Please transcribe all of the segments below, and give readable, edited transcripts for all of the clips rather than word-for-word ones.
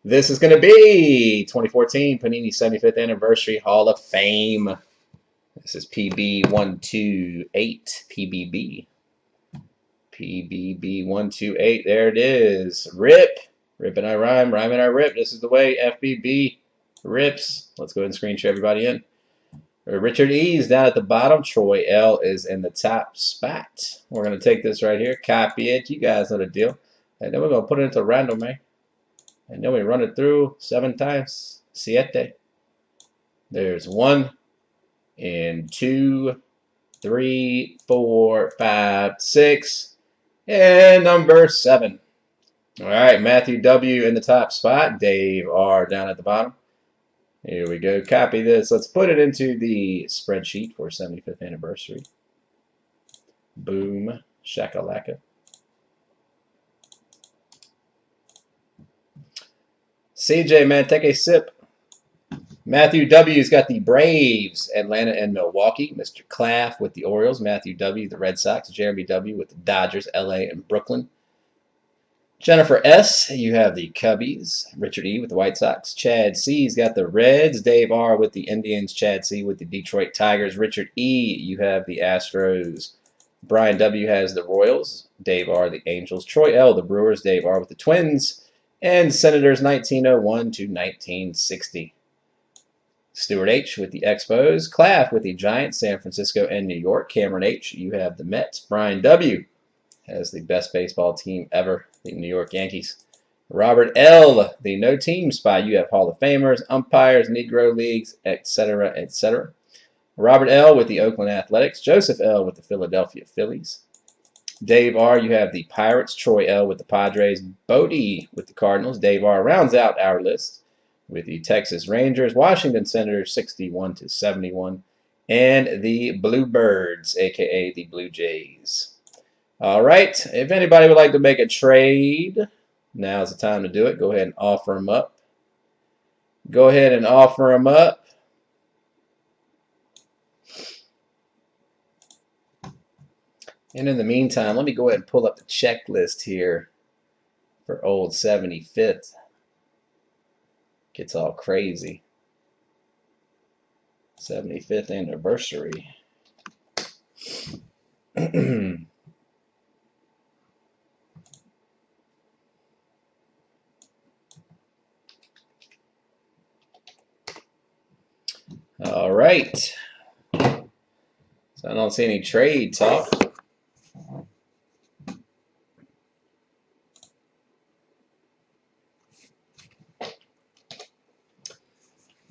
This is going to be 2014 Panini 75th Anniversary Hall of Fame. This is PB128. PBB. PBB128. There it is. Rip. Rip and I rhyme. Rhyme and I rip. This is the way FBB rips. Let's go ahead and screen share everybody in. Richard E is down at the bottom. Troy L is in the top spot. We're going to take this right here, copy it. You guys know the deal. And then we're going to put it into random, man. And then we run it through 7 times. Siete. There's 1 and 2, 3, 4, 5, 6, and number 7. All right, Matthew W in the top spot. Dave R down at the bottom. Here we go. Copy this. Let's put it into the spreadsheet for 75th anniversary. Boom. Shakalaka. CJ, man, take a sip. Matthew W.'s got the Braves, Atlanta, and Milwaukee. Mr. Claff with the Orioles. Matthew W., the Red Sox. Jeremy W. with the Dodgers, LA, and Brooklyn. Jennifer S., you have the Cubbies. Richard E. with the White Sox. Chad C.'s got the Reds. Dave R. with the Indians. Chad C. with the Detroit Tigers. Richard E., you have the Astros. Brian W. has the Royals. Dave R. the Angels. Troy L. the Brewers. Dave R. with the Twins. And Senators 1901 to 1960. Stuart H. with the Expos. Claff with the Giants, San Francisco, and New York. Cameron H. you have the Mets. Brian W. has the best baseball team ever, the New York Yankees. Robert L., the no team spot. You have Hall of Famers, umpires, Negro Leagues, etc., etc. Robert L. with the Oakland Athletics. Joseph L. with the Philadelphia Phillies. Dave R., you have the Pirates. Troy L. with the Padres. Bodie with the Cardinals. Dave R. rounds out our list with the Texas Rangers. Washington Senators 61 to 71. And the Bluebirds, a.k.a. the Blue Jays. All right, if anybody would like to make a trade, now's the time to do it. Go ahead and offer them up. Go ahead and offer them up. And in the meantime, let me go ahead and pull up the checklist here for old 75th. Gets all crazy. 75th anniversary. All right. So I don't see any trade talk.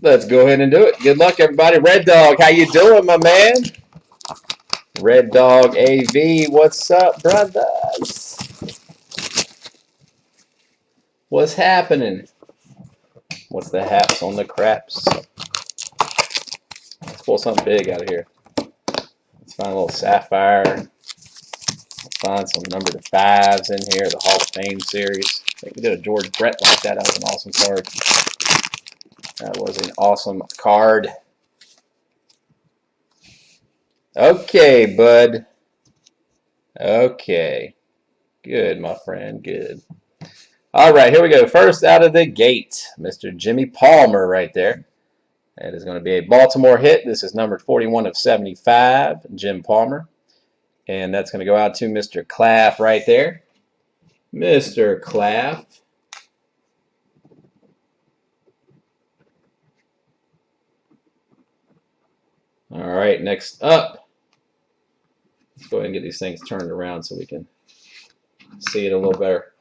Let's go ahead and do it. Good luck, everybody. Red Dog, how you doing, my man? Red Dog AV, what's up, brothers? What's happening? What's the haps on the craps? Let's pull something big out of here. Let's find a little sapphire. Let's find some number 5s in here, the Hall of Fame series. I think we did a George Brett like that. That was an awesome card. That was an awesome card. Okay, bud. Okay. Good, my friend. Good. All right, here we go. First out of the gate, Mr. Jimmy Palmer right there. That is going to be a Baltimore hit. This is numbered 41 of 75, Jim Palmer. And that's going to go out to Mr. Claff right there. Mr. Claff. All right, next up. Let's go ahead and get these things turned around so we can see it a little better.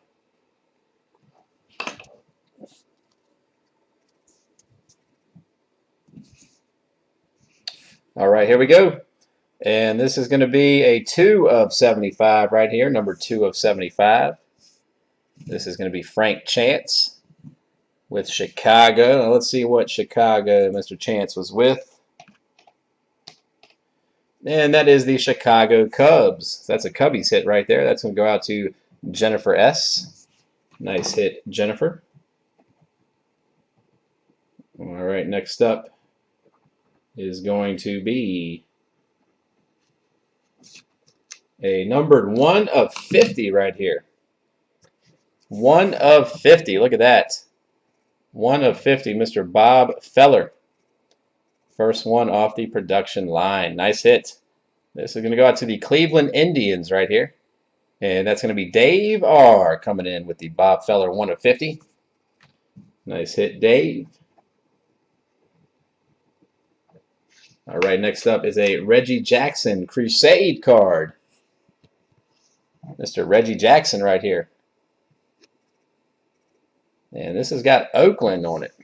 All right, here we go. And this is going to be a 2 of 75 right here, number 2 of 75. This is going to be Frank Chance with Chicago. Now let's see what Chicago Mr. Chance was with. And that is the Chicago Cubs. That's a Cubbies hit right there. That's going to go out to Jennifer S. Nice hit, Jennifer. All right, next up is going to be a numbered 1 of 50 right here. 1 of 50. Look at that. 1/50, Mr. Bob Feller. First one off the production line. Nice hit. This is going to go out to the Cleveland Indians right here. And that's going to be Dave R. coming in with the Bob Feller 1/50. Nice hit, Dave. All right, next up is a Reggie Jackson Crusade card. Mr. Reggie Jackson right here. And this has got Oakland on it.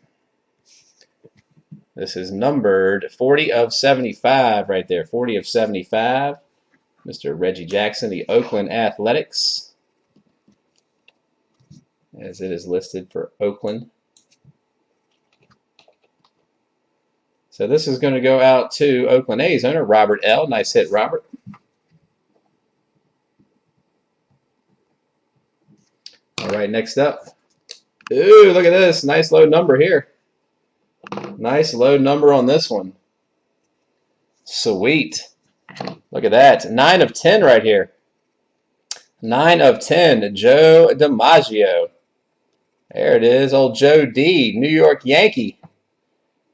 This is numbered 40/75 right there. 40/75. Mr. Reggie Jackson, the Oakland Athletics. As it is listed for Oakland. So this is going to go out to Oakland A's owner, Robert L. Nice hit, Robert. All right, next up. Ooh, look at this. Nice low number here. Nice low number on this one. Sweet. Look at that. 9/10 right here. 9/10. Joe DiMaggio. There it is. Old Joe D. New York Yankee.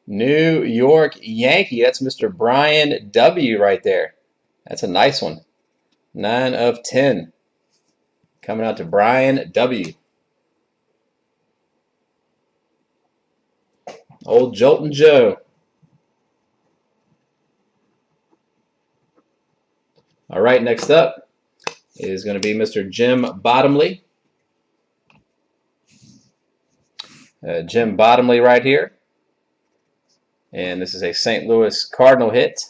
New York Yankee. That's Mr. Brian W. right there. That's a nice one. 9/10. Coming out to Brian W. Old Joltin' Joe. All right, next up is going to be Mr. Jim Bottomley. Jim Bottomley right here. And this is a St. Louis Cardinal hit.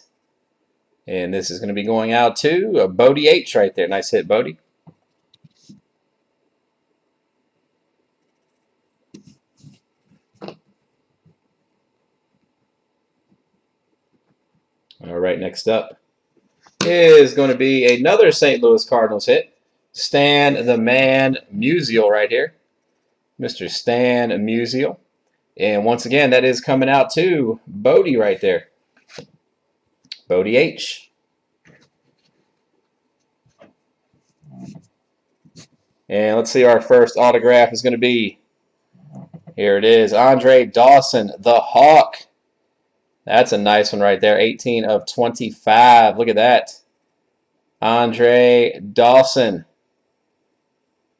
And this is going to be going out to Bodie H right there. Nice hit, Bodie. All right, next up is going to be another St. Louis Cardinals hit. Stan the Man Musial right here. Mr. Stan Musial. And once again, that is coming out to Bodie right there. Bodie H. And let's see, our first autograph is going to be, here it is, Andre Dawson, the Hawk. That's a nice one right there, 18/25. Look at that. Andre Dawson,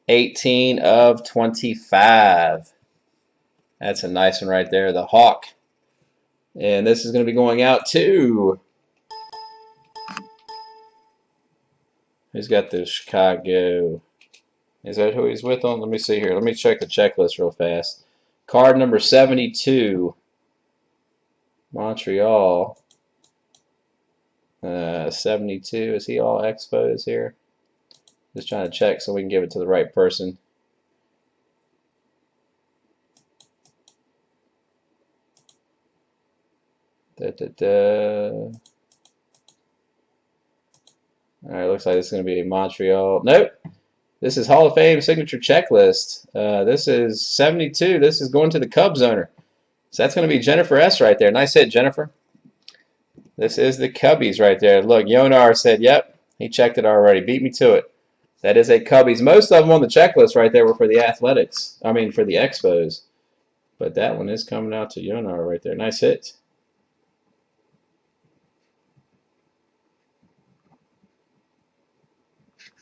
18/25. That's a nice one right there, the Hawk. And this is going to be going out to, who's got the Chicago? Is that who he's with on? Let me see here. Let me check the checklist real fast. Card number 72. Montreal. 72. Is he all Expos here? Just trying to check so we can give it to the right person. All right, looks like this is going to be a Montreal. Nope. This is Hall of Fame signature checklist. This is 72. This is going to the Cubs owner. So that's going to be Jennifer S. right there. Nice hit, Jennifer. This is the Cubbies right there. Look, Yonar said, yep, he checked it already. Beat me to it. That is a Cubbies. Most of them on the checklist right there were for the Athletics. I mean, for the Expos. But that one is coming out to Yonar right there. Nice hit.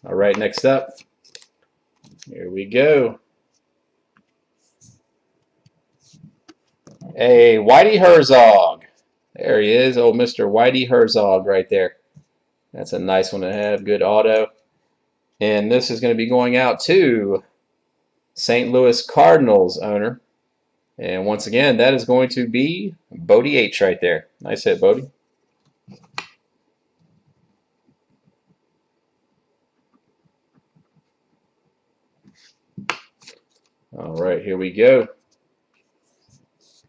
All right, next up. Here we go. A Whitey Herzog. There he is, old Mr. Whitey Herzog right there. That's a nice one to have, good auto. And this is going to be going out to St. Louis Cardinals owner. And once again, that is going to be Bodie H right there. Nice hit, Bodie. All right, here we go.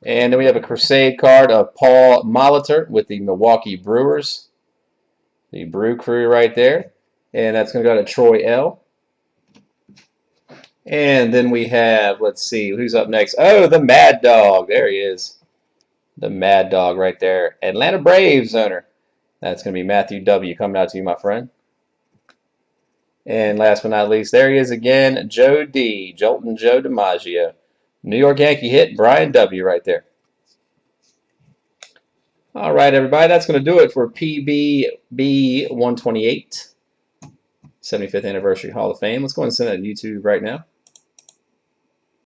And then we have a Crusade card of Paul Molitor with the Milwaukee Brewers. The Brew Crew right there. And that's going to go to Troy L. And then we have, let's see, who's up next? Oh, the Mad Dog. There he is. The Mad Dog right there. Atlanta Braves owner. That's going to be Matthew W. coming out to you, my friend. And last but not least, there he is again, Joe D. Joltin' Joe DiMaggio. New York Yankee hit, Brian W. right there. All right, everybody, that's going to do it for PBB128, 75th Anniversary Hall of Fame. Let's go ahead and send that to YouTube right now.